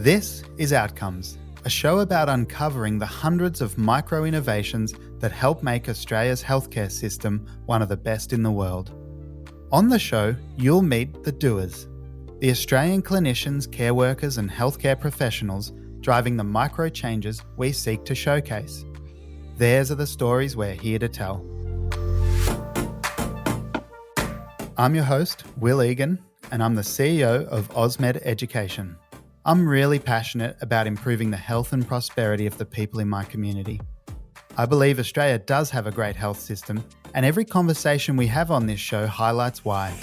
This is Outcomes, a show about uncovering the hundreds of micro-innovations that help make Australia's healthcare system one of the best in the world. On the show, you'll meet the doers, the Australian clinicians, care workers and healthcare professionals driving the micro-changes we seek to showcase. Theirs are the stories we're here to tell. I'm your host, Will Egan, and I'm the CEO of AusMed Education. I'm really passionate about improving the health and prosperity of the people in my community. I believe Australia does have a great health system, and every conversation we have on this show highlights why.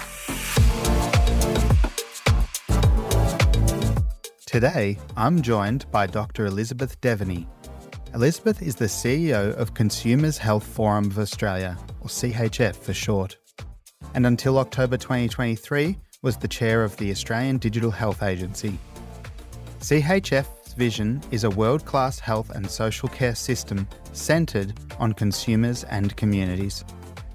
Today, I'm joined by Dr. Elizabeth Deveny. Elizabeth is the CEO of Consumers Health Forum of Australia, or CHF for short, and until October 2023 was the chair of the Australian Digital Health Agency. CHF's vision is a world-class health and social care system centred on consumers and communities.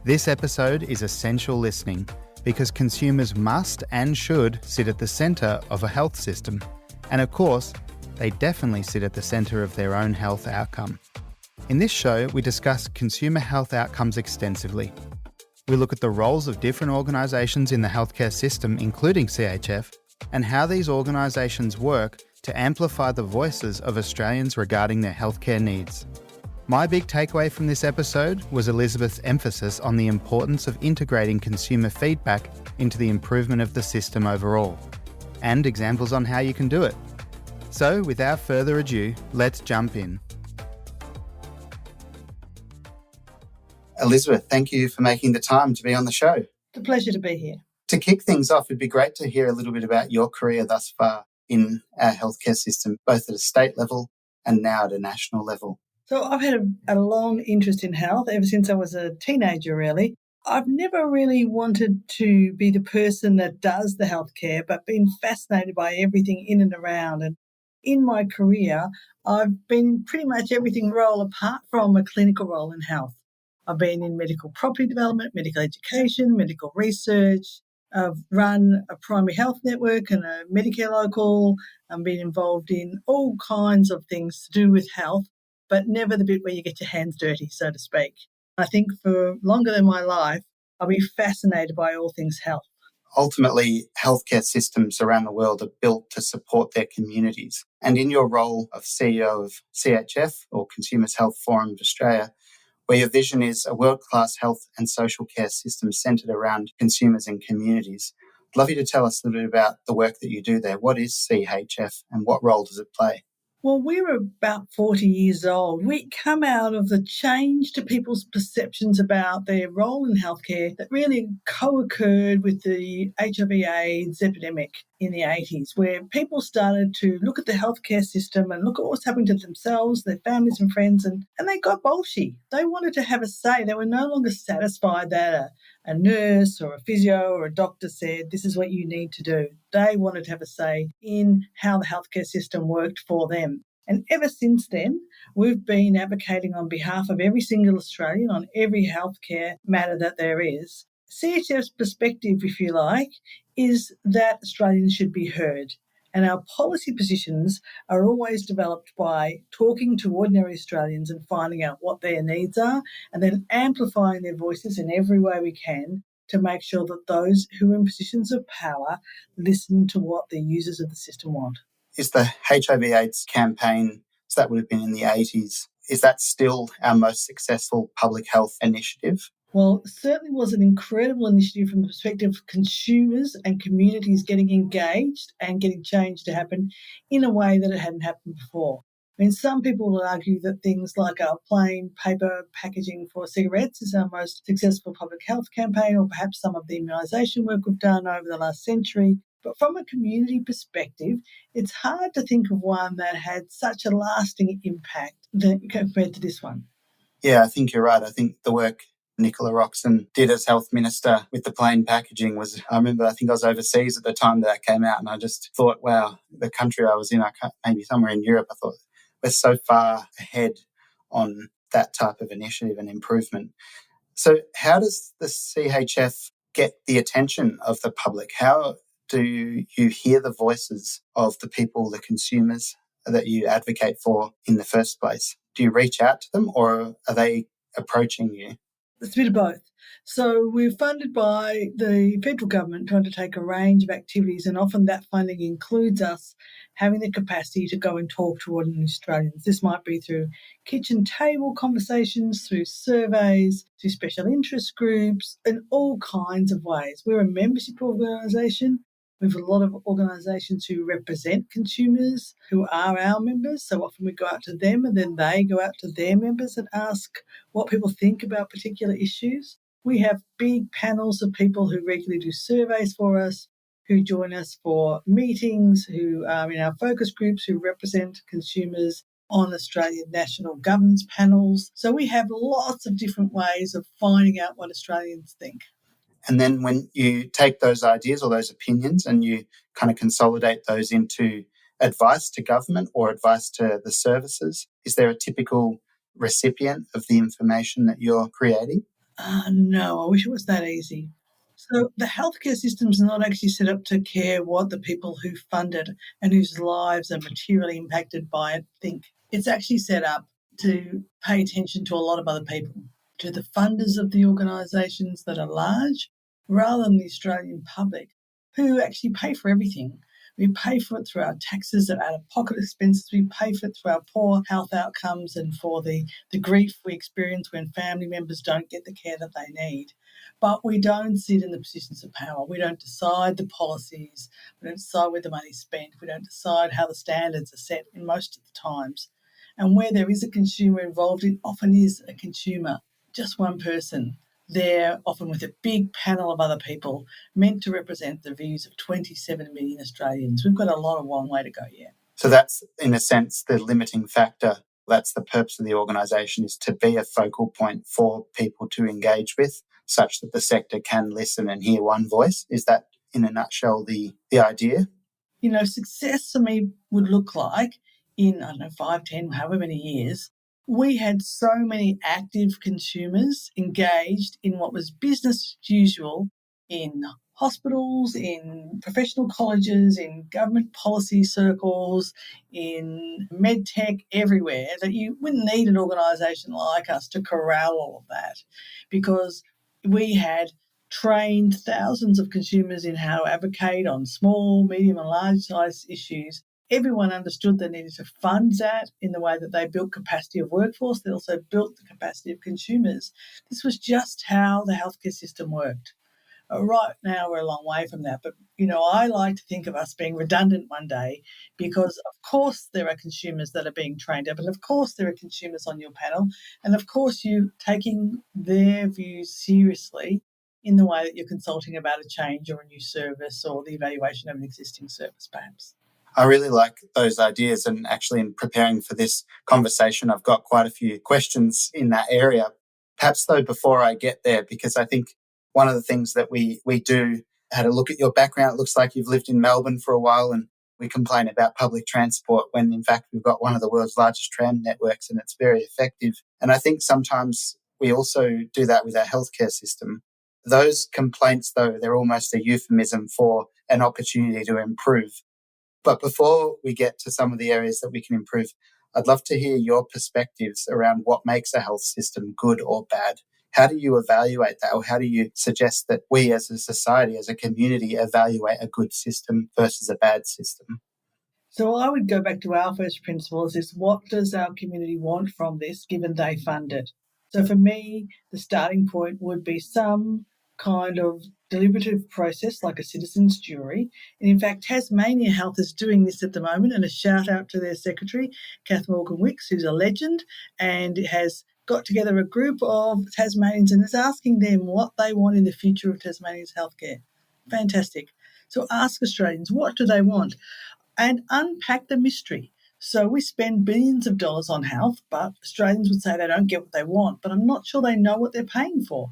This episode is essential listening because consumers must and should sit at the centre of a health system. And of course, they definitely sit at the centre of their own health outcome. In this show, we discuss consumer health outcomes extensively. We look at the roles of different organisations in the healthcare system, including CHF, and how these organisations work to amplify the voices of Australians regarding their healthcare needs. My big takeaway from this episode was Elizabeth's emphasis on the importance of integrating consumer feedback into the improvement of the system overall, and examples on how you can do it. So, without further ado, let's jump in. Elizabeth, thank you for making the time to be on the show. It's a pleasure to be here. To kick things off, it'd be great to hear a little bit about your career thus far in our healthcare system, both at a state level and now at a national level. So I've had a long interest in health ever since I was a teenager, really. I've never really wanted to be the person that does the healthcare, but been fascinated by everything in and around. And in my career, I've been in pretty much everything role apart from a clinical role in health. I've been in medical property development, medical education, medical research. I've run a primary health network and a Medicare local. I've been involved in all kinds of things to do with health, but never the bit where you get your hands dirty, so to speak. I think for longer than my life, I'll be fascinated by all things health. Ultimately, healthcare systems around the world are built to support their communities. And in your role of CEO of CHF, or Consumers Health Forum of Australia, where your vision is a world-class health and social care system centred around consumers and communities, I'd love you to tell us a little bit about the work that you do there. What is CHF and what role does it play? Well, we're about 40 years old. We come out of the change to people's perceptions about their role in healthcare that really co-occurred with the HIV/AIDS epidemic in the 80s, where people started to look at the healthcare system and look at what's happening to themselves, their families and friends, and they got bolshy. They wanted to have a say. They were no longer satisfied that a nurse or a physio or a doctor said, this is what you need to do. They wanted to have a say in how the healthcare system worked for them. And ever since then, we've been advocating on behalf of every single Australian on every healthcare matter that there is. CHF's perspective, if you like, is that Australians should be heard. And our policy positions are always developed by talking to ordinary Australians and finding out what their needs are and then amplifying their voices in every way we can to make sure that those who are in positions of power listen to what the users of the system want. Is the HIV/AIDS campaign, so that would have been in the 80s, is that still our most successful public health initiative? Well, it certainly was an incredible initiative from the perspective of consumers and communities getting engaged and getting change to happen in a way that it hadn't happened before. I mean, some people will argue that things like our plain paper packaging for cigarettes is our most successful public health campaign, or perhaps some of the immunisation work we've done over the last century. But from a community perspective, it's hard to think of one that had such a lasting impact compared to this one. Yeah, I think you're right. I think the work Nicola Roxon did as health minister with the plain packaging was, I remember, I think I was overseas at the time that came out, and I just thought, wow, the country I was in, maybe somewhere in Europe, I thought we're so far ahead on that type of initiative and improvement. So how does the CHF get the attention of the public? How do you hear the voices of the people, the consumers that you advocate for in the first place? Do you reach out to them, or are they approaching you? It's a bit of both. So we're funded by the federal government to undertake a range of activities, and often that funding includes us having the capacity to go and talk to ordinary Australians. This might be through kitchen table conversations, through surveys, through special interest groups, in all kinds of ways. We're a membership organisation. We have a lot of organisations who represent consumers who are our members. So often we go out to them and then they go out to their members and ask what people think about particular issues. We have big panels of people who regularly do surveys for us, who join us for meetings, who are in our focus groups, who represent consumers on Australian national governance panels. So we have lots of different ways of finding out what Australians think. And then when you take those ideas or those opinions and you kind of consolidate those into advice to government or advice to the services, is there a typical recipient of the information that you're creating? No, I wish it was that easy. So the healthcare system's not actually set up to care what the people who fund it and whose lives are materially impacted by it think. It's actually set up to pay attention to a lot of other people, to the funders of the organisations that are large, rather than the Australian public, who actually pay for everything. We pay for it through our taxes and out-of-pocket expenses. We pay for it through our poor health outcomes and for the grief we experience when family members don't get the care that they need. But we don't sit in the positions of power. We don't decide the policies. We don't decide where the money's spent. We don't decide how the standards are set in most of the times. And where there is a consumer involved, it often is a consumer, just one person, there often with a big panel of other people meant to represent the views of 27 million Australians. We've got a long way to go yet. So that's, in a sense, the limiting factor. That's the purpose of the organisation, is to be a focal point for people to engage with, such that the sector can listen and hear one voice. Is that, in a nutshell, the idea? You know, success for me would look like in, 5, 10, however many years, we had so many active consumers engaged in what was business as usual in hospitals, in professional colleges, in government policy circles, in medtech, everywhere, that you wouldn't need an organisation like us to corral all of that, because we had trained thousands of consumers in how to advocate on small, medium and large size issues. Everyone understood they needed to fund that in the way that they built capacity of workforce. They also built the capacity of consumers. This was just how the healthcare system worked. Right now, we're a long way from that. But, I like to think of us being redundant one day because, of course, there are consumers that are being trained up. And, of course, there are consumers on your panel. And, of course, you taking their views seriously in the way that you're consulting about a change or a new service or the evaluation of an existing service, perhaps. I really like those ideas, and actually in preparing for this conversation, I've got quite a few questions in that area. Perhaps though, before I get there, because I think one of the things that we do, had a look at your background, it looks like you've lived in Melbourne for a while, and we complain about public transport when in fact we've got one of the world's largest tram networks and it's very effective. And I think sometimes we also do that with our healthcare system. Those complaints, though, they're almost a euphemism for an opportunity to improve. But before we get to some of the areas that we can improve, I'd love to hear your perspectives around what makes a health system good or bad. How do you evaluate that, or how do you suggest that we as a society, as a community, evaluate a good system versus a bad system? So I would go back to our first principles is, what does our community want from this, given they fund it? So for me, the starting point would be some kind of deliberative process like a citizens' jury. And in fact, Tasmania Health is doing this at the moment, and a shout out to their secretary, Kath Morgan-Wicks, who's a legend, and has got together a group of Tasmanians and is asking them what they want in the future of Tasmania's healthcare. Fantastic. So ask Australians, what do they want? And unpack the mystery. So we spend billions of dollars on health, but Australians would say they don't get what they want, but I'm not sure they know what they're paying for.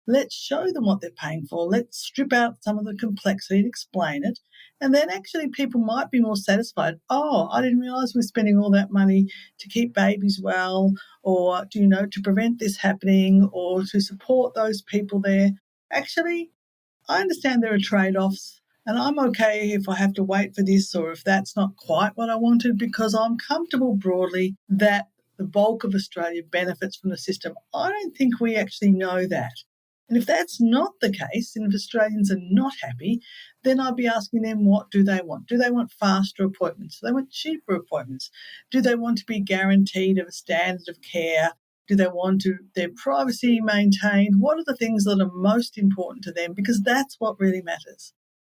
Let's show them what they're paying for. Let's strip out some of the complexity and explain it. And then actually people might be more satisfied. Oh, I didn't realise we're spending all that money to keep babies well, or, to prevent this happening, or to support those people there. Actually, I understand there are trade-offs, And I'm okay if I have to wait for this or if that's not quite what I wanted, because I'm comfortable broadly that the bulk of Australia benefits from the system. I don't think we actually know that. And if that's not the case, and if Australians are not happy, then I'd be asking them, what do they want? Do they want faster appointments? Do they want cheaper appointments? Do they want to be guaranteed of a standard of care? Do they want their privacy maintained? What are the things that are most important to them? Because that's what really matters.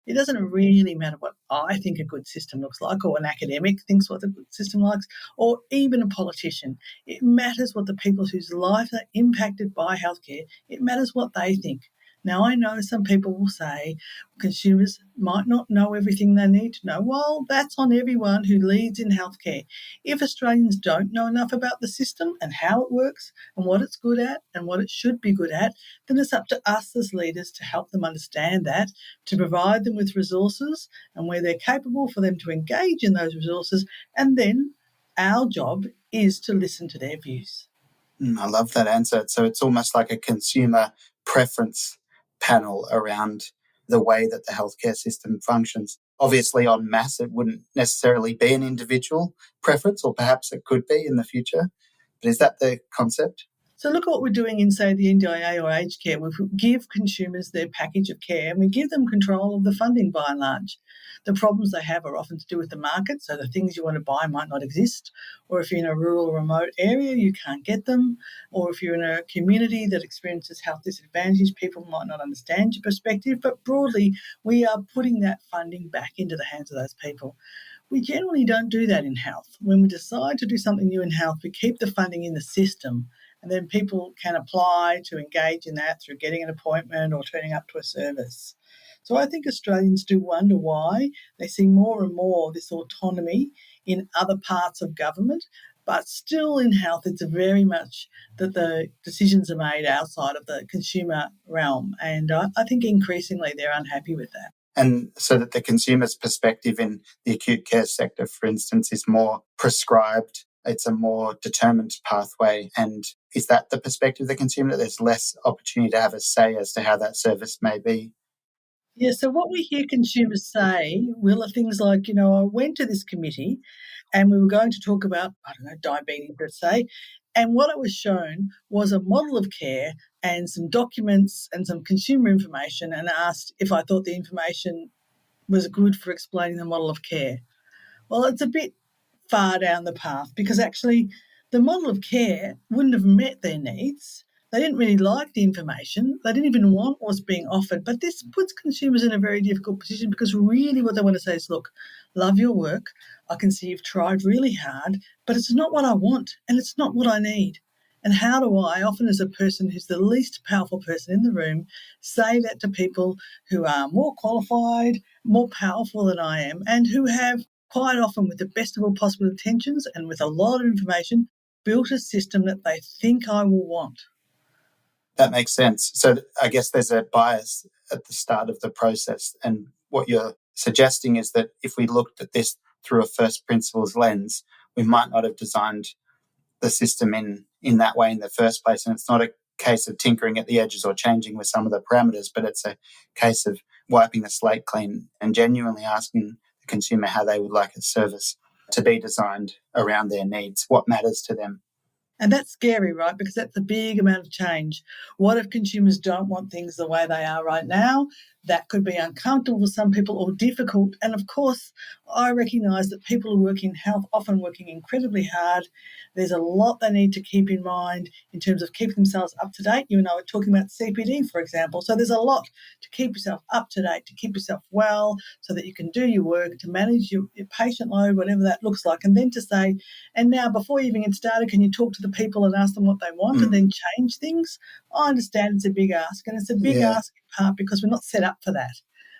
It doesn't really matter what I think a good system looks like, or an academic thinks what a good system looks, or even a politician. It matters what the people whose lives are impacted by healthcare, it matters what they think. Now, I know some people will say consumers might not know everything they need to know. Well, that's on everyone who leads in healthcare. If Australians don't know enough about the system and how it works and what it's good at and what it should be good at, then it's up to us as leaders to help them understand that, to provide them with resources and where they're capable for them to engage in those resources. And then our job is to listen to their views. I love that answer. So it's almost like a consumer preference panel around the way that the healthcare system functions. Obviously, en masse, it wouldn't necessarily be an individual preference, or perhaps it could be in the future. But is that the concept? So look at what we're doing in, say, the NDIA or aged care. We give consumers their package of care and we give them control of the funding by and large. The problems they have are often to do with the market, so the things you want to buy might not exist, or if you're in a rural or remote area, you can't get them, or if you're in a community that experiences health disadvantage, people might not understand your perspective, but broadly, we are putting that funding back into the hands of those people. We generally don't do that in health. When we decide to do something new in health, we keep the funding in the system, and then people can apply to engage in that through getting an appointment or turning up to a service. So I think Australians do wonder why they see more and more this autonomy in other parts of government, but still in health, it's very much that the decisions are made outside of the consumer realm. And I think increasingly they're unhappy with that. And so that the consumer's perspective in the acute care sector, for instance, is more prescribed. It's a more determined pathway. And is that the perspective of the consumer, that there's less opportunity to have a say as to how that service may be? Yeah, so what we hear consumers say, Will, are things like, I went to this committee and we were going to talk about, diabetes, let's say, and what I was shown was a model of care and some documents and some consumer information, and asked if I thought the information was good for explaining the model of care. Well, it's a bit far down the path, because actually the model of care wouldn't have met their needs. They didn't really like the information. They didn't even want what's being offered. But this puts consumers in a very difficult position, because really what they want to say is, look, love your work. I can see you've tried really hard, but it's not what I want and it's not what I need. And how do I, often as a person who's the least powerful person in the room, say that to people who are more qualified, more powerful than I am, and who have quite often, with the best of all possible intentions and with a lot of information, built a system that they think I will want. That makes sense. So I guess there's a bias at the start of the process. And what you're suggesting is that if we looked at this through a first principles lens, we might not have designed the system in that way in the first place. And it's not a case of tinkering at the edges or changing with some of the parameters, but it's a case of wiping the slate clean and genuinely asking the consumer how they would like a service to be designed around their needs, what matters to them. And that's scary, right? Because that's a big amount of change. What if consumers don't want things the way they are right now? That could be uncomfortable for some people or difficult. And of course, I recognise that people who work in health often working incredibly hard. There's a lot they need to keep in mind in terms of keeping themselves up to date. You and I were talking about CPD, for example. So there's a lot to keep yourself up to date, to keep yourself well, so that you can do your work, to manage your patient load, whatever that looks like. And then to say, and now before you even get started, can you talk to the people and ask them what they want and then change things? I understand it's a big ask, and it's a big ask in part because we're not set up for that.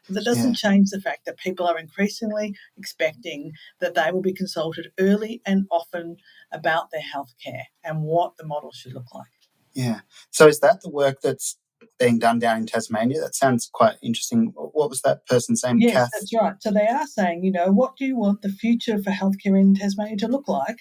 But that doesn't change the fact that people are increasingly expecting that they will be consulted early and often about their health care and what the model should look like. Yeah. So is that the work that's being done down in Tasmania? That sounds quite interesting. What was that person's name? Yes, Kath? that's right. So they are saying, what do you want the future for healthcare in Tasmania to look like?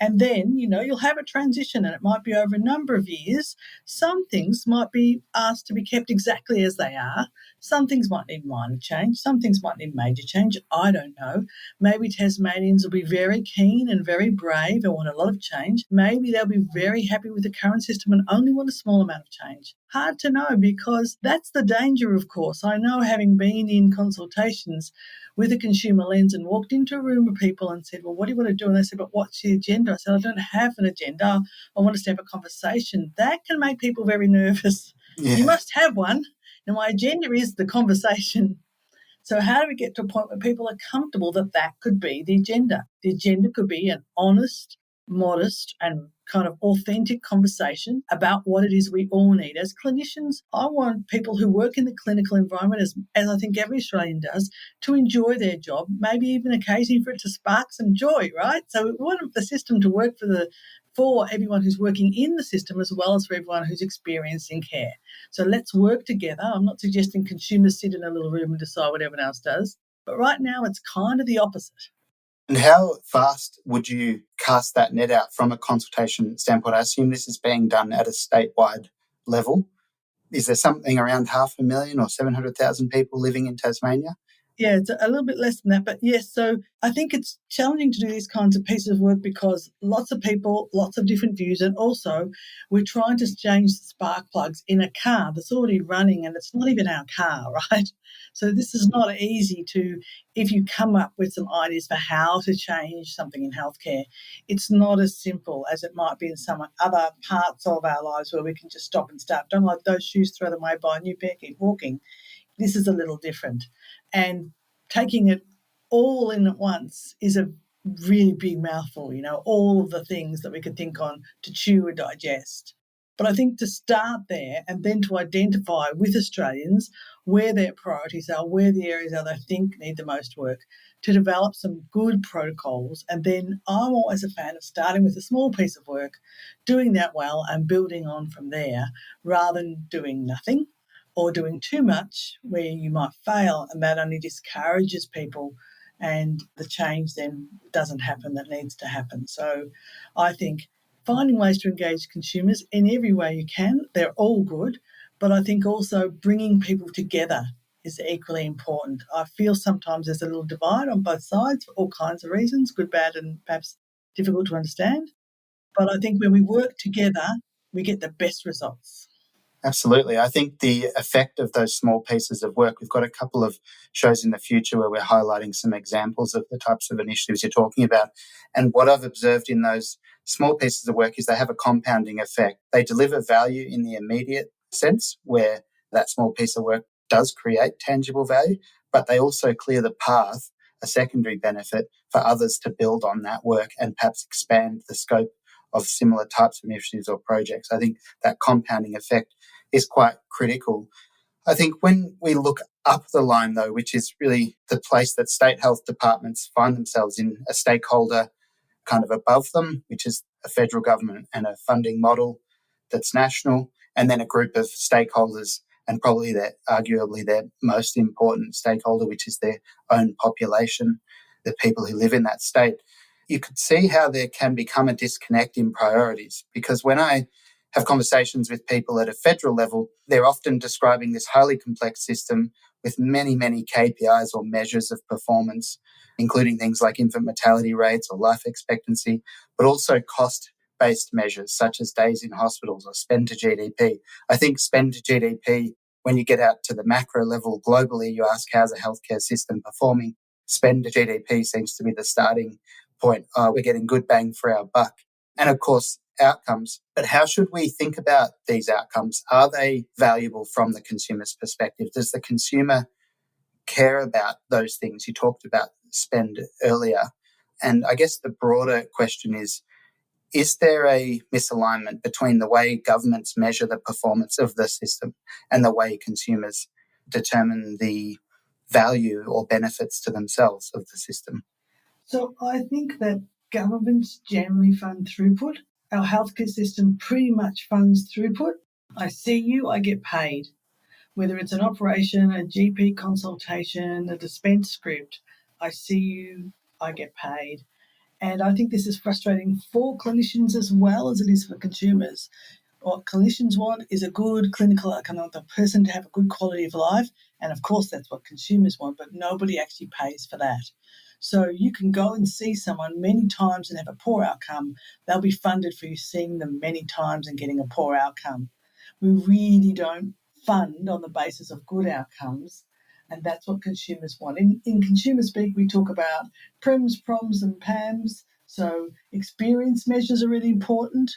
And then, you'll have a transition, and it might be over a number of years. Some things might be asked to be kept exactly as they are. Some things might need minor change. Some things might need major change. I don't know. Maybe Tasmanians will be very keen and very brave and want a lot of change. Maybe they'll be very happy with the current system and only want a small amount of change. Hard to know, because that's the danger, of course. I know, having been in consultations with a consumer lens and walked into a room of people and said, well, what do you want to do? And they said, but what's the agenda? I said, I don't have an agenda. I want us to have a conversation. That can make people very nervous. Yeah. You must have one. Now, my agenda is the conversation. So how do we get to a point where people are comfortable that that could be the agenda? The agenda could be an honest, modest, and kind of authentic conversation about what it is we all need. As clinicians, I want people who work in the clinical environment, as I think every Australian does, to enjoy their job, maybe even occasionally for it to spark some joy, right? So we want the system to work for everyone who's working in the system, as well as for everyone who's experiencing care. So let's work together. I'm not suggesting consumers sit in a little room and decide what everyone else does, but right now it's kind of the opposite. And how fast would you cast that net out from a consultation standpoint? I assume this is being done at a statewide level. Is there something around 500,000 or 700,000 people living in Tasmania? Yeah, it's a little bit less than that. But yes, so I think it's challenging to do these kinds of pieces of work because lots of people, lots of different views. And also, we're trying to change the spark plugs in a car that's already running, and it's not even our car, right? So this is not easy if you come up with some ideas for how to change something in healthcare, it's not as simple as it might be in some other parts of our lives where we can just stop and start. Don't like those shoes, throw them away, buy a new pair, keep walking. This is a little different. And taking it all in at once is a really big mouthful, all of the things that we could think on to chew and digest. But I think to start there and then to identify with Australians where their priorities are, where the areas are they think need the most work, to develop some good protocols. And then I'm always a fan of starting with a small piece of work, doing that well and building on from there, rather than doing nothing or doing too much where you might fail, and that only discourages people and the change then doesn't happen that needs to happen. So I think finding ways to engage consumers in every way you can, they're all good, but I think also bringing people together is equally important. I feel sometimes there's a little divide on both sides for all kinds of reasons, good, bad, and perhaps difficult to understand. But I think when we work together, we get the best results. Absolutely. I think the effect of those small pieces of work, we've got a couple of shows in the future where we're highlighting some examples of the types of initiatives you're talking about. And what I've observed in those small pieces of work is they have a compounding effect. They deliver value in the immediate sense, where that small piece of work does create tangible value, but they also clear the path, a secondary benefit for others to build on that work and perhaps expand the scope of similar types of initiatives or projects. I think that compounding effect is quite critical. I think when we look up the line, though, which is really the place that state health departments find themselves in, a stakeholder kind of above them, which is a federal government and a funding model that's national, and then a group of stakeholders, and probably arguably their most important stakeholder, which is their own population, the people who live in that state. You could see how there can become a disconnect in priorities, because when I have conversations with people at a federal level, they're often describing this highly complex system with many, many KPIs or measures of performance, including things like infant mortality rates or life expectancy, but also cost-based measures such as days in hospitals or spend to GDP. I think spend to GDP, when you get out to the macro level globally, you ask how's a healthcare system performing, spend to GDP seems to be the starting point. We're getting good bang for our buck. And of course, outcomes. But how should we think about these outcomes? Are they valuable from the consumer's perspective? Does the consumer care about those things? You talked about spend earlier. And I guess the broader question is there a misalignment between the way governments measure the performance of the system and the way consumers determine the value or benefits to themselves of the system? So I think that governments generally fund throughput. Our healthcare system pretty much funds throughput. I see you, I get paid. Whether it's an operation, a GP consultation, a dispense script, I see you, I get paid. And I think this is frustrating for clinicians as well as it is for consumers. What clinicians want is a good clinical outcome. They want the person to have a good quality of life. And of course, that's what consumers want, but nobody actually pays for that. So you can go and see someone many times and have a poor outcome. They'll be funded for you seeing them many times and getting a poor outcome. We really don't fund on the basis of good outcomes. And that's what consumers want. In consumer speak, we talk about PRIMS, PROMs, and PAMs. So experience measures are really important,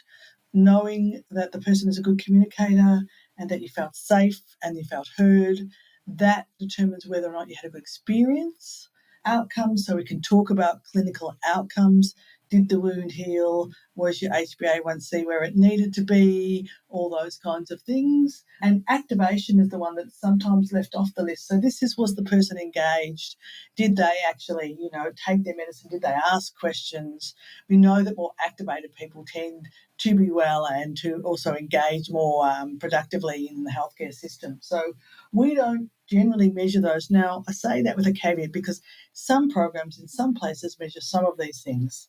knowing that the person is a good communicator and that you felt safe and you felt heard. That determines whether or not you had a good experience. Outcomes, so we can talk about clinical outcomes. Did the wound heal? Was your HbA1c where it needed to be? All those kinds of things. And activation is the one that's sometimes left off the list. So this is, was the person engaged? Did they actually, take their medicine? Did they ask questions? We know that more activated people tend to be well and to also engage more productively in the healthcare system. So we don't generally measure those. Now, I say that with a caveat because some programs in some places measure some of these things,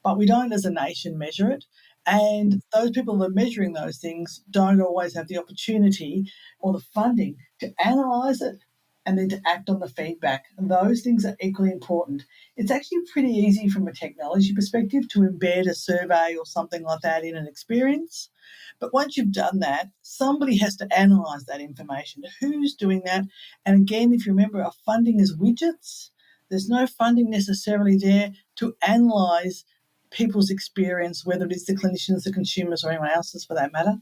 but we don't as a nation measure it. And those people that are measuring those things don't always have the opportunity or the funding to analyse it and then to act on the feedback. And those things are equally important. It's actually pretty easy from a technology perspective to embed a survey or something like that in an experience. But once you've done that, somebody has to analyse that information. Who's doing that? And again, if you remember, our funding is widgets. There's no funding necessarily there to analyse people's experience, whether it is the clinicians, the consumers, or anyone else's for that matter,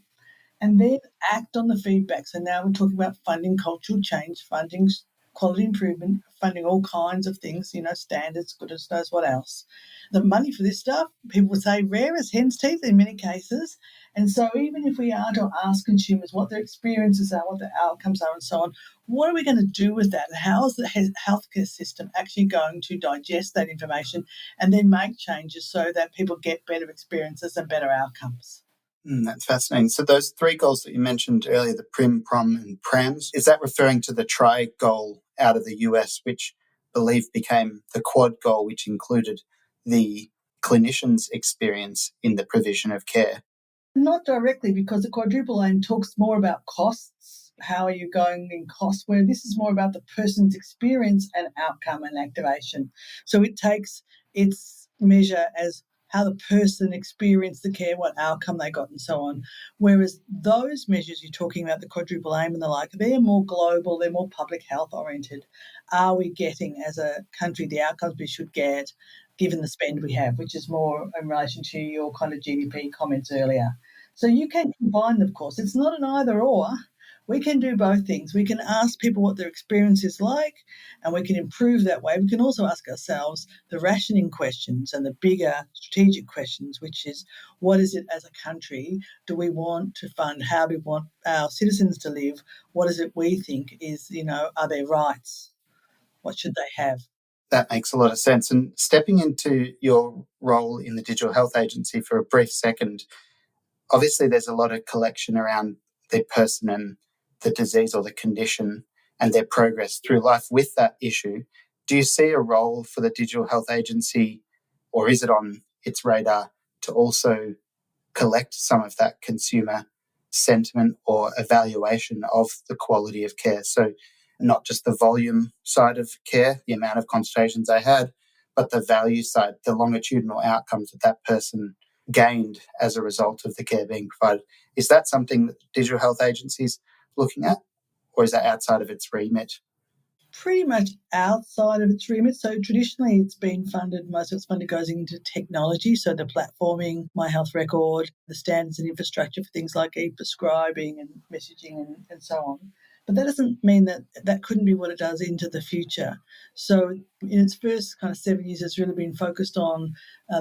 and then act on the feedback. So now we're talking about funding cultural change, funding quality improvement, funding all kinds of things, standards, goodness knows what else. The money for this stuff, people would say, rare as hen's teeth in many cases. And so even if we are to ask consumers what their experiences are, what their outcomes are, and so on, what are we going to do with that? And how is the healthcare system actually going to digest that information and then make changes so that people get better experiences and better outcomes? That's fascinating. So those three goals that you mentioned earlier, the PRIM, PROM and PRAMs, is that referring to the TRI goal out of the US, which I believe became the quad goal, which included the clinician's experience in the provision of care? Not directly, because the quadruple aim talks more about costs. How are you going in costs? Where this is more about the person's experience and outcome and activation. So it takes its measure as how the person experienced the care, what outcome they got, and so on. Whereas those measures you're talking about, the quadruple aim and the like, they're more global, they're more public health oriented. Are we getting, as a country, the outcomes we should get given the spend we have, which is more in relation to your kind of GDP comments earlier. So you can combine them, of course. It's not an either or. We can do both things. We can ask people what their experience is like, and we can improve that way. We can also ask ourselves the rationing questions and the bigger strategic questions, which is, what is it as a country do we want to fund? How do we want our citizens to live? What is it we think is, are their rights? What should they have? That makes a lot of sense. And stepping into your role in the Digital Health Agency for a brief second, obviously there's a lot of collection around the person and the disease or the condition and their progress through life with that issue. Do you see a role for the Digital Health Agency, or is it on its radar to also collect some of that consumer sentiment or evaluation of the quality of care? So not just the volume side of care, the amount of consultations they had, but the value side, the longitudinal outcomes that that person gained as a result of the care being provided. Is that something that the Digital Health Agency is looking at, or is that outside of its remit? Pretty much outside of its remit. So traditionally it's been funded, most of its funding goes into technology, so the platforming, My Health Record, the standards and infrastructure for things like e-prescribing and messaging and so on. But that doesn't mean that that couldn't be what it does into the future. So in its first kind of 7 years, it's really been focused on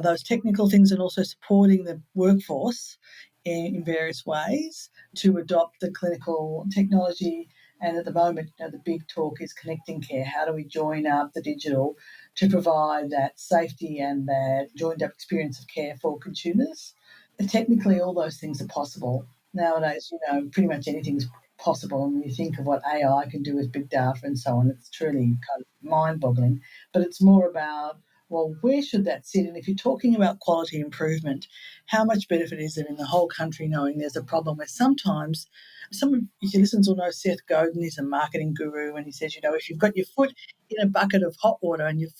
those technical things and also supporting the workforce in various ways to adopt the clinical technology. And at the moment, the big talk is connecting care. How do we join up the digital to provide that safety and that joined up experience of care for consumers? And technically, all those things are possible. Nowadays, pretty much anything's possible. And when you think of what AI can do with big data and so on, it's truly kind of mind-boggling. But it's more about well, where should that sit? And if you're talking about quality improvement, how much benefit is there in the whole country knowing there's a problem where sometimes some of your listeners will know Seth Godin is a marketing guru, and he says, if you've got your foot in a bucket of hot water and your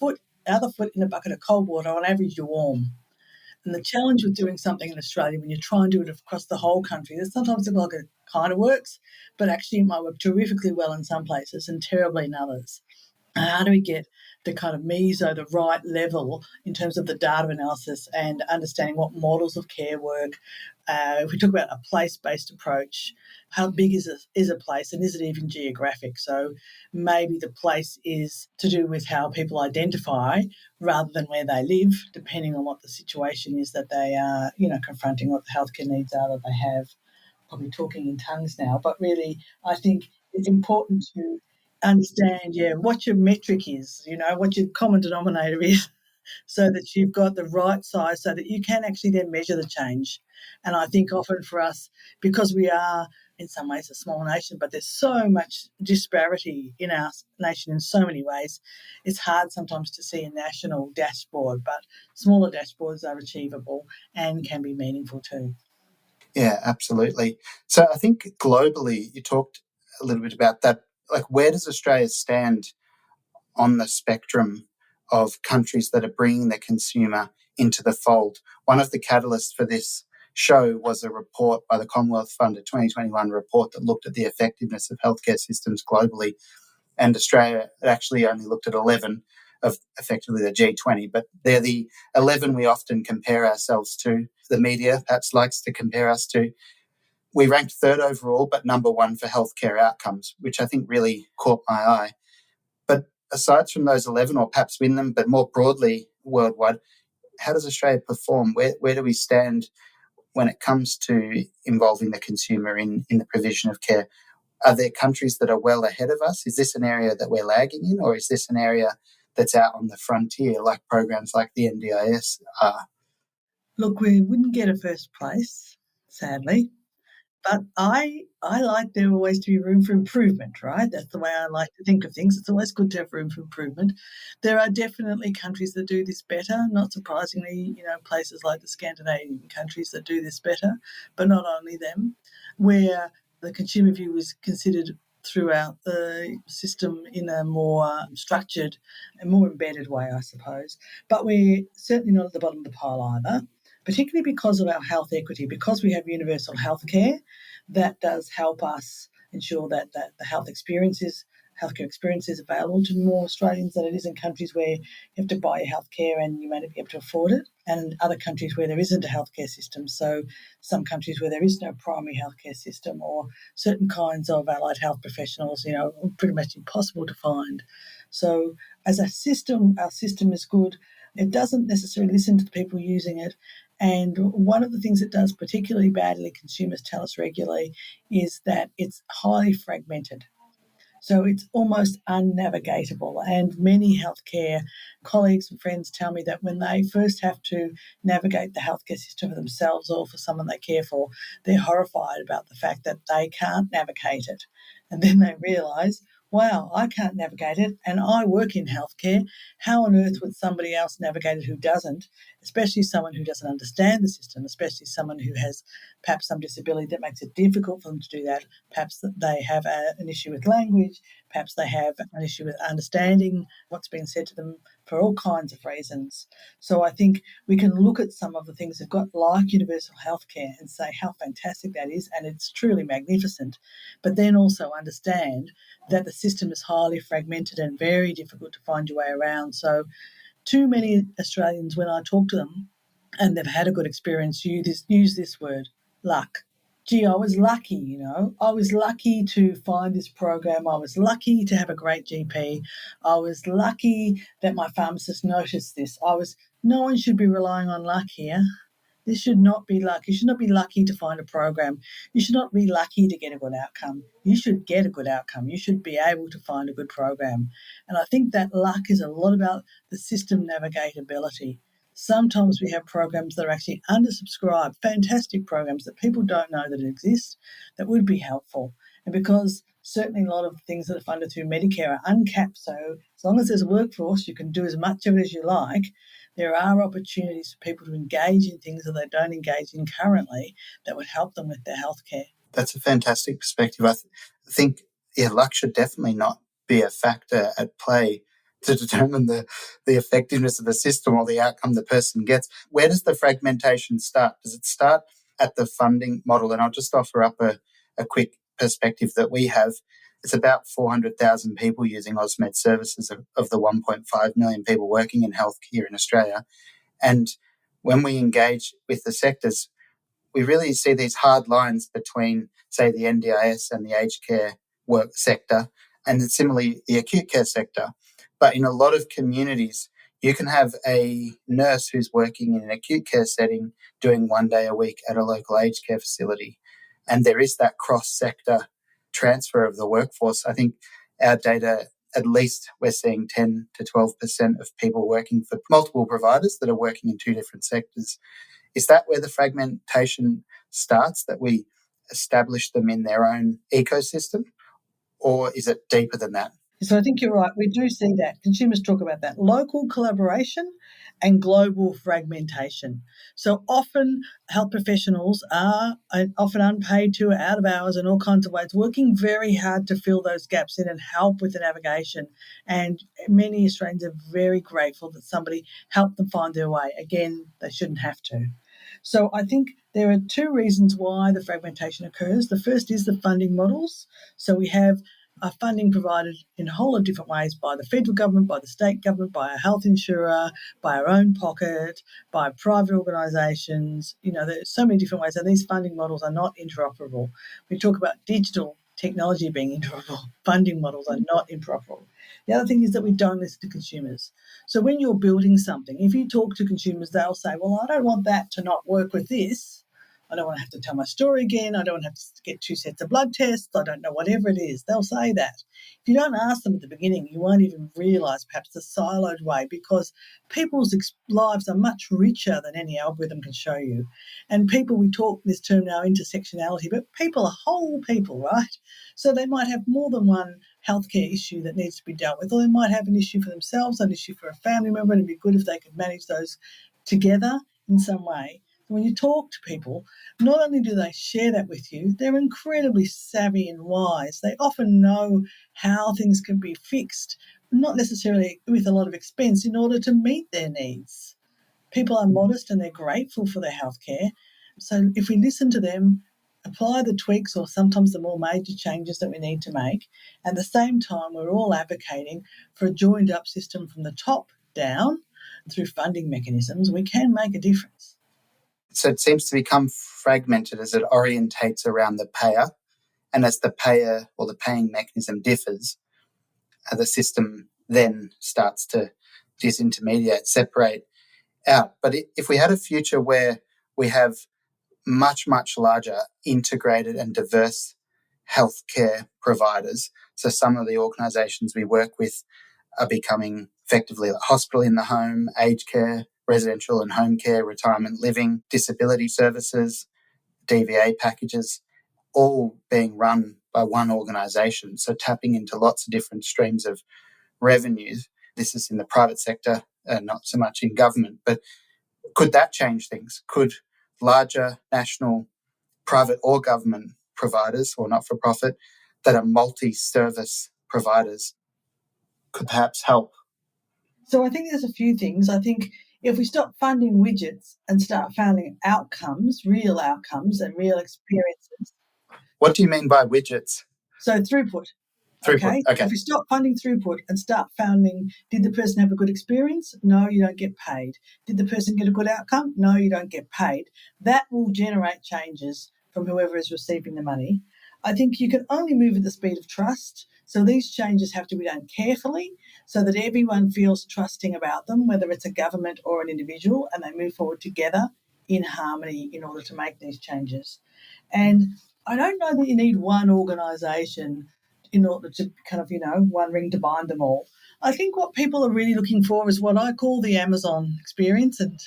other foot in a bucket of cold water, on average you're warm. And the challenge with doing something in Australia, when you try and do it across the whole country, that sometimes it kind of works, but actually it might work terrifically well in some places and terribly in others. How do we get the kind of meso, the right level in terms of the data analysis and understanding what models of care work? If we talk about a place-based approach, how big is a place, and is it even geographic? So maybe the place is to do with how people identify rather than where they live, depending on what the situation is that they are, confronting, what the healthcare needs are that they have. Probably talking in tongues now, but really I think it's important to understand, what your metric is, what your common denominator is, so that you've got the right size so that you can actually then measure the change. And I think often for us, because we are in some ways a small nation, but there's so much disparity in our nation in so many ways, it's hard sometimes to see a national dashboard, but smaller dashboards are achievable and can be meaningful too. Yeah, absolutely. So I think globally, you talked a little bit about that. Like, where does Australia stand on the spectrum of countries that are bringing the consumer into the fold? One of the catalysts for this show was a report by the Commonwealth Fund, a 2021 report that looked at the effectiveness of healthcare systems globally. And Australia actually only looked at 11 of effectively the G20, but they're the 11 we often compare ourselves to. The media perhaps likes to compare us to. We ranked third overall, but number one for healthcare outcomes, which I think really caught my eye. But aside from those 11, or perhaps win them, but more broadly worldwide, how does Australia perform? Where do we stand when it comes to involving the consumer in the provision of care? Are there countries that are well ahead of us? Is this an area that we're lagging in, or is this an area that's out on the frontier, like programs like the NDIS are? Look, we wouldn't get a first place, sadly. But I like there always to be room for improvement, right? That's the way I like to think of things. It's always good to have room for improvement. There are definitely countries that do this better, not surprisingly, places like the Scandinavian countries that do this better, but not only them, where the consumer view is considered throughout the system in a more structured and more embedded way, I suppose. But we're certainly not at the bottom of the pile either, particularly because of our health equity, because we have universal health care. That does help us ensure that the healthcare experience is available to more Australians than it is in countries where you have to buy your healthcare and you may not be able to afford it, and other countries where there isn't a healthcare system. So some countries where there is no primary healthcare system, or certain kinds of allied health professionals, pretty much impossible to find. So as a system, our system is good. It doesn't necessarily listen to the people using it. And one of the things it does particularly badly, consumers tell us regularly, is that it's highly fragmented. So it's almost unnavigatable. And many healthcare colleagues and friends tell me that when they first have to navigate the healthcare system for themselves or for someone they care for, they're horrified about the fact that they can't navigate it. And then they realise, wow, I can't navigate it and I work in healthcare. How on earth would somebody else navigate it who doesn't, especially someone who doesn't understand the system, especially someone who has perhaps some disability that makes it difficult for them to do that. Perhaps they have an issue with language. Perhaps they have an issue with understanding what's being said to them for all kinds of reasons. So I think we can look at some of the things they've got, like universal healthcare, and say how fantastic that is, and it's truly magnificent. But then also understand that the system is highly fragmented and very difficult to find your way around. So too many Australians, when I talk to them and they've had a good experience, use this word, luck. Gee, I was lucky, I was lucky to find this program. I was lucky to have a great GP. I was lucky that my pharmacist noticed this. No one should be relying on luck here. This should not be luck. You should not be lucky to find a program. You should not be lucky to get a good outcome. You should get a good outcome. You should be able to find a good program. And I think that luck is a lot about the system navigatability. Sometimes we have programs that are actually undersubscribed, fantastic programs that people don't know that exist that would be helpful. And because Certainly a lot of things that are funded through Medicare are uncapped. So as long as there's a workforce, you can do as much of it as you like. There are opportunities for people to engage in things that they don't engage in currently that would help them with their healthcare. That's a fantastic perspective. I think, luck should definitely not be a factor at play to determine the effectiveness of the system or the outcome the person gets. Where does the fragmentation start? Does it start at the funding model? And I'll just offer up a quick perspective that we have. It's about 400,000 people using AusMed services of the 1.5 million people working in health here in Australia. And when we engage with the sectors, we really see these hard lines between, say, the NDIS and the aged care work sector, and similarly the acute care sector. But in a lot of communities, you can have a nurse who's working in an acute care setting doing 1 day a week at a local aged care facility. And there is that cross-sector transfer of the workforce. I think our data, at least we're seeing 10 to 12% of people working for multiple providers that are working in two different sectors. Is that where the fragmentation starts, that we establish them in their own ecosystem? Or is it deeper than that? So I think you're right. We do see that. Consumers talk about that. Local collaboration and global fragmentation. So often health professionals are often unpaid to, out of hours in all kinds of ways, working very hard to fill those gaps in and help with the navigation. And many Australians are very grateful that somebody helped them find their way. Again, they shouldn't have to. So I think there are two reasons why the fragmentation occurs. The first is the funding models. So we have funding provided in a whole lot of different ways by the federal government, by the state government, by a health insurer, by our own pocket, by private organisations. There's so many different ways, and these funding models are not interoperable. We talk about digital technology being interoperable. Funding models are not interoperable. The other thing is that we don't listen to consumers. So when you're building something, if you talk to consumers, they'll say, well, I don't want that to not work with this. I don't want to have to tell my story again. I don't want to have to get 2 sets of blood tests. I don't know, whatever it is. They'll say that. If you don't ask them at the beginning, you won't even realise perhaps the siloed way, because people's lives are much richer than any algorithm can show you. And people, we talk this term now, intersectionality, but people are whole people, right? So they might have more than one healthcare issue that needs to be dealt with, or they might have an issue for themselves, an issue for a family member, and it'd be good if they could manage those together in some way. When you talk to people, not only do they share that with you, they're incredibly savvy and wise. They often know how things can be fixed, not necessarily with a lot of expense, in order to meet their needs. People are modest and they're grateful for their healthcare. So if we listen to them, apply the tweaks or sometimes the more major changes that we need to make, at the same time we're all advocating for a joined up system from the top down through funding mechanisms, we can make a difference. So it seems to become fragmented as it orientates around the payer. And as the payer or the paying mechanism differs, the system then starts to disintermediate, separate out. But if we had a future where we have much, much larger integrated and diverse healthcare providers, so some of the organisations we work with are becoming effectively like hospital in the home, aged care, residential and home care, retirement living, disability services, DVA packages, all being run by one organisation. So tapping into lots of different streams of revenues. This is in the private sector, not so much in government. But could that change things? Could larger national, private or government providers or not-for-profit that are multi-service providers could perhaps help? So I think there's a few things. I think if we stop funding widgets and start funding outcomes, real outcomes and real experiences. What do you mean by widgets? So throughput. Okay. If we stop funding throughput and start funding, did the person have a good experience? No, you don't get paid. Did the person get a good outcome? No, you don't get paid. That will generate changes from whoever is receiving the money. I think you can only move at the speed of trust. So these changes have to be done carefully so that everyone feels trusting about them, whether it's a government or an individual, and they move forward together in harmony in order to make these changes. And I don't know that you need one organisation in order to kind of, one ring to bind them all. I think what people are really looking for is what I call the Amazon experience. And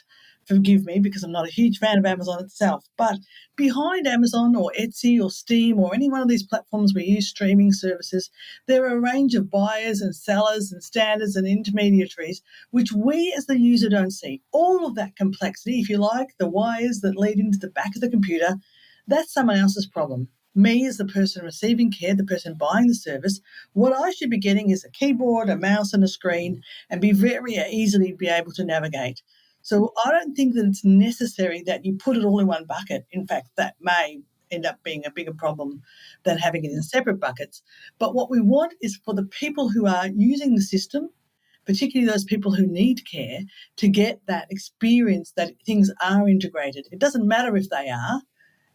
forgive me because I'm not a huge fan of Amazon itself, but behind Amazon or Etsy or Steam or any one of these platforms we use streaming services, there are a range of buyers and sellers and standards and intermediaries which we as the user don't see. All of that complexity, if you like, the wires that lead into the back of the computer, that's someone else's problem. Me as the person receiving care, the person buying the service, what I should be getting is a keyboard, a mouse and a screen and be very easily be able to navigate. So I don't think that it's necessary that you put it all in one bucket. In fact, that may end up being a bigger problem than having it in separate buckets. But what we want is for the people who are using the system, particularly those people who need care, to get that experience that things are integrated. It doesn't matter if they are,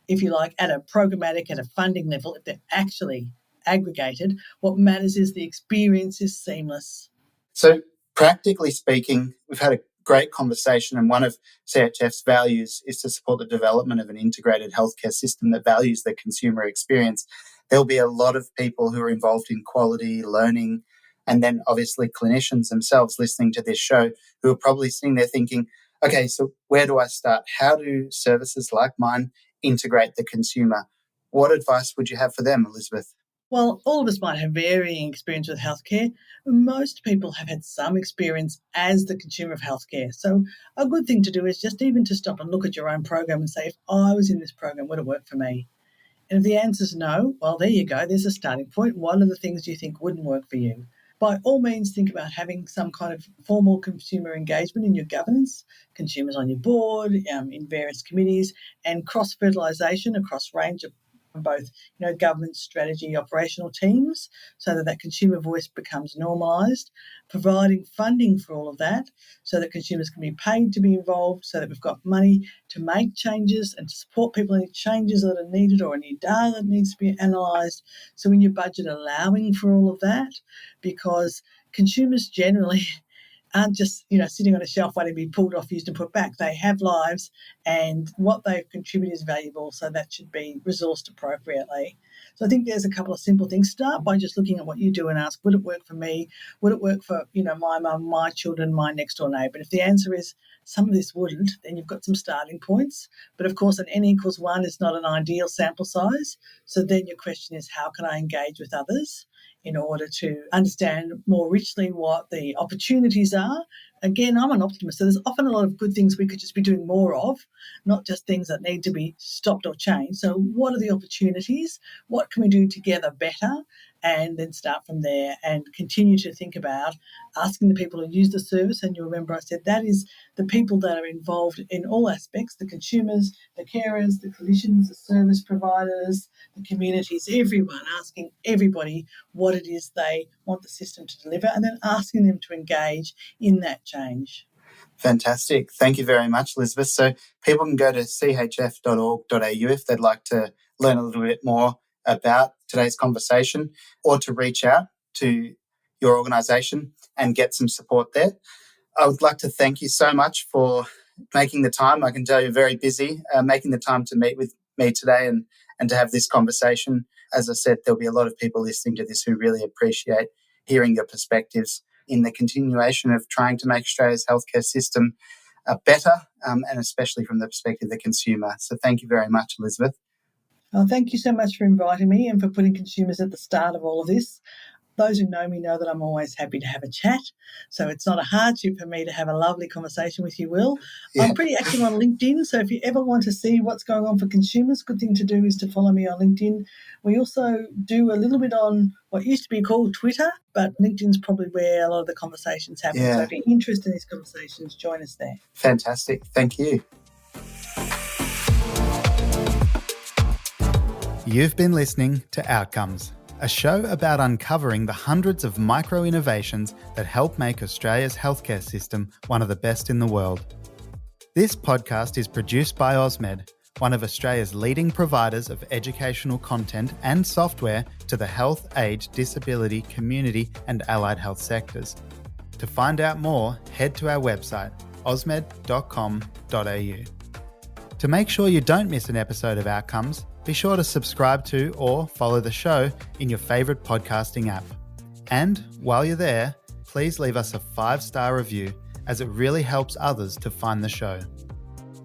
if you like, at a programmatic, at a funding level, if they're actually aggregated. What matters is the experience is seamless. So practically speaking, we've had a great conversation, and one of CHF's values is to support the development of an integrated healthcare system that values the consumer experience. There'll be a lot of people who are involved in quality, learning, and then obviously clinicians themselves listening to this show who are probably sitting there thinking, okay, so where do I start? How do services like mine integrate the consumer? What advice would you have for them, Elizabeth? Well, all of us might have varying experience with healthcare. Most people have had some experience as the consumer of healthcare. So a good thing to do is just even to stop and look at your own program and say, if I was in this program, would it work for me? And if the answer is no, well, there you go. There's a starting point. What are the things do you think wouldn't work for you? By all means, think about having some kind of formal consumer engagement in your governance, consumers on your board, in various committees, and cross-fertilisation across range of both, government, strategy, operational teams, so that consumer voice becomes normalised, providing funding for all of that so that consumers can be paid to be involved, so that we've got money to make changes and to support people in changes that are needed or any data that needs to be analysed. So in your budget, allowing for all of that, because consumers generally aren't just, sitting on a shelf waiting to be pulled off, used and put back. They have lives and what they've contributed is valuable, so that should be resourced appropriately. So I think there's a couple of simple things. Start by just looking at what you do and ask, would it work for me? Would it work for, my mum, my children, my next door neighbour? If the answer is some of this wouldn't, then you've got some starting points. But of course, an n=1 is not an ideal sample size. So then your question is, how can I engage with others in order to understand more richly what the opportunities are? Again, I'm an optimist, so there's often a lot of good things we could just be doing more of, not just things that need to be stopped or changed. So what are the opportunities? What can we do together better? And then start from there and continue to think about asking the people who use the service. And you'll remember I said that is the people that are involved in all aspects, the consumers, the carers, the clinicians, the service providers, the communities, everyone, asking everybody what it is they want the system to deliver and then asking them to engage in that change. Fantastic. Thank you very much, Elizabeth. So people can go to chf.org.au if they'd like to learn a little bit more about today's conversation or to reach out to your organisation and get some support there. I would like to thank you so much for making the time. I can tell you're very busy, making the time to meet with me today and to have this conversation. As I said, there'll be a lot of people listening to this who really appreciate hearing your perspectives in the continuation of trying to make Australia's healthcare system better, and especially from the perspective of the consumer. So thank you very much, Elizabeth. Oh, thank you so much for inviting me and for putting consumers at the start of all of this. Those who know me know that I'm always happy to have a chat. So it's not a hardship for me to have a lovely conversation with you, Will. Yeah. I'm pretty active on LinkedIn. So if you ever want to see what's going on for consumers, good thing to do is to follow me on LinkedIn. We also do a little bit on what used to be called Twitter, but LinkedIn's probably where a lot of the conversations happen. Yeah. So if you're interested in these conversations, join us there. Fantastic. Thank you. You've been listening to Outcomes, a show about uncovering the hundreds of micro-innovations that help make Australia's healthcare system one of the best in the world. This podcast is produced by AusMed, one of Australia's leading providers of educational content and software to the health, aged, disability, community and allied health sectors. To find out more, head to our website, ausmed.com.au. To make sure you don't miss an episode of Outcomes, be sure to subscribe to or follow the show in your favourite podcasting app. And while you're there, please leave us a 5-star review, as it really helps others to find the show.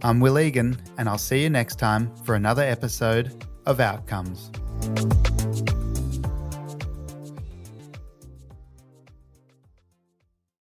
I'm Will Egan, and I'll see you next time for another episode of Outcomes.